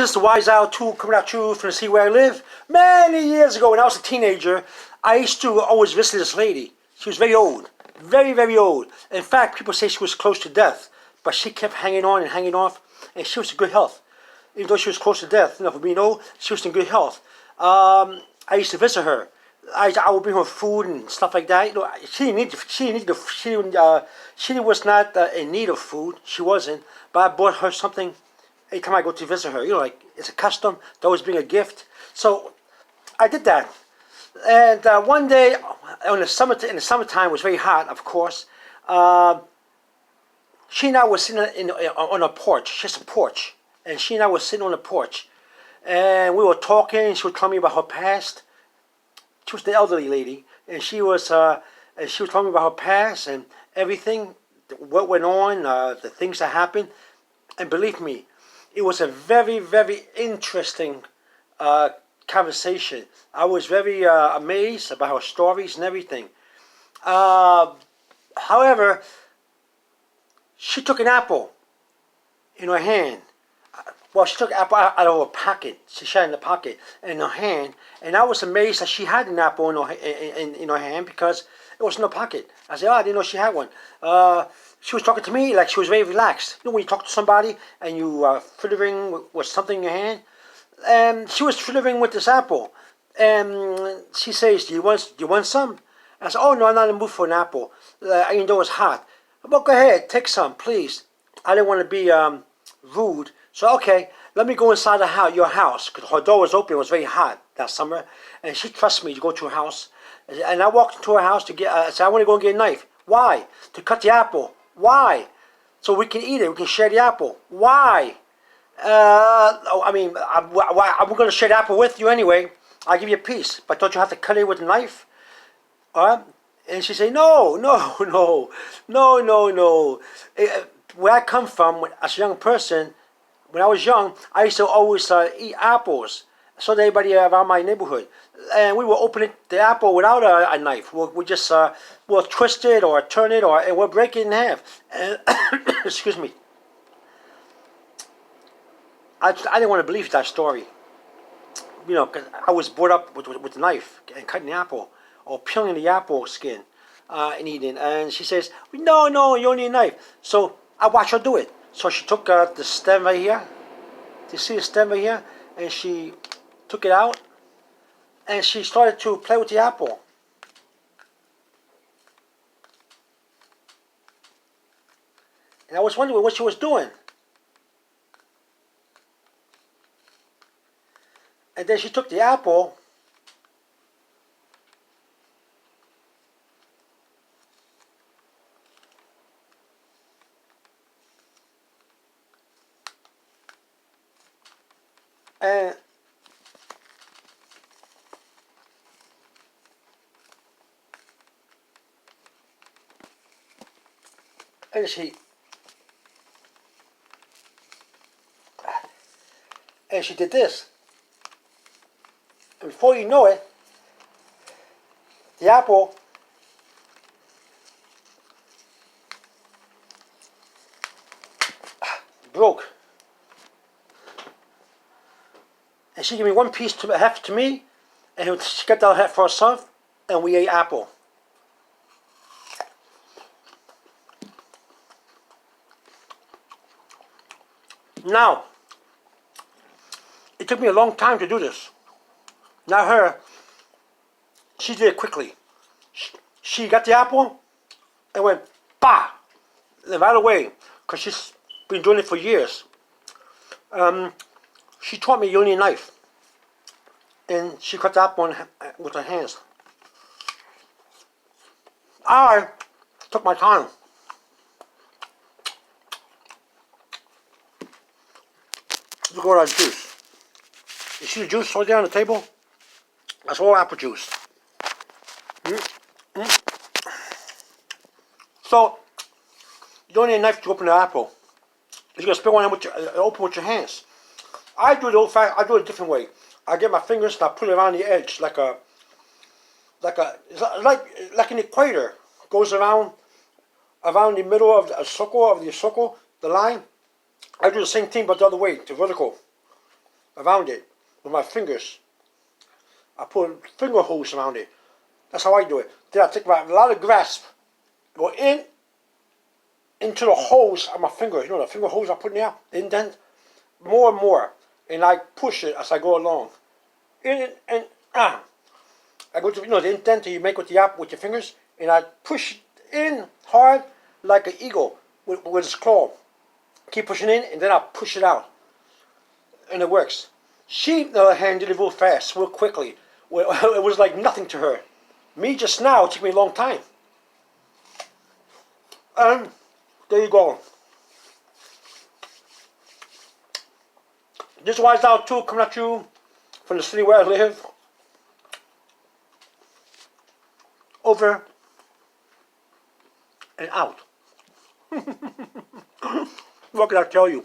this is the Wise Owl 2 coming at you from the sea where I live. Many years ago when I was a teenager, I used to always visit this lady. She was very old. Very, very old. In fact, people say she was close to death. But she kept hanging on and hanging off. And she was in good health. Even though she was close to death, for being old, she was in good health. I used to visit her. I would bring her food and stuff like that. She was not in need of food. She wasn't. But I bought her something every time I go to visit her. Like it's a custom to always bring a gift. So I did that. And one day, in the summertime, it was very hot, of course. She and I were sitting on a porch. She has a porch, and she and I were sitting on the porch, and we were talking. She was telling me about her past. She was the elderly lady, and she was telling me about her past and everything, what went on, the things that happened. And believe me, it was a very, very interesting conversation. I was very amazed about her stories and everything. However, she took an apple in her hand. Well, she took an apple out of her pocket. She had it in the pocket in her hand, and I was amazed that she had an apple in her hand because it was in her pocket. I said, "Oh, I didn't know she had one." She was talking to me like she was very relaxed. When you talk to somebody and you are fiddling with something in your hand, and she was fiddling with this apple, and she says, "Do you want some?" I said, "Oh no, I'm not in the mood for an apple. Even though it's hot." "Well, go ahead, take some, please." I didn't want to be rude. So, okay, let me go inside your house, because her door was open. It was very hot that summer, and she trusts me to go to her house. And I walked into her house to get, I said, "I want to go and get a knife." "Why?" "To cut the apple." "Why?" "So we can eat it, we can share the apple." "Why?" I'm going to share the apple with you anyway. I'll give you a piece, but don't you have to cut it with a knife? And she said, "No, no, no, no, no, no." Where I come from, as a young person, when I was young, I used to always eat apples. So did everybody around my neighborhood. And we will open the apple without a knife. We'll just we'll twist it or turn it and we'll break it in half. And excuse me. I didn't want to believe that story. Because I was brought up with a knife and cutting the apple or peeling the apple skin and eating. And she says, "No, no, you don't need a knife." So I watched her do it. So she took the stem right here. Do you see the stem right here? And she took it out. And she started to play with the apple. And I was wondering what she was doing. And then she took the apple and she did this. And before you know it, the apple broke. And she gave me one piece, half to me, and she got that half for herself, and we ate apple. Now, it took me a long time to do this. Not her. She did it quickly. She got the apple and went, bah! And right away, because she's been doing it for years. She taught me using a knife. And she cut the apple with her hands. I took my time. Look at all that juice. You see the juice right there on the table? That's all apple juice. So, you don't need a knife to open the apple. You're going to spit one open with your hands. I do it a different way. I get my fingers and I put it around the edge like an equator. Goes around the middle of the circle, the line. I do the same thing but the other way, the vertical. around it with my fingers. I put finger holes around it. That's how I do it. Then I take a lot of grasp, go into the holes of my fingers. You know the finger holes I put in there, indent, more and more, and I push it as I go along. In and ah, I go to the indent that you make with the app with your fingers, and I push in hard like an eagle with its claw. Keep pushing in, and then I push it out, and it works. She, on the other hand, did it real fast, real quickly. It was like nothing to her. Me just now, it took me a long time. And there you go. This Wise Out 2 coming at you from the city where I live. Over and out. What can I tell you?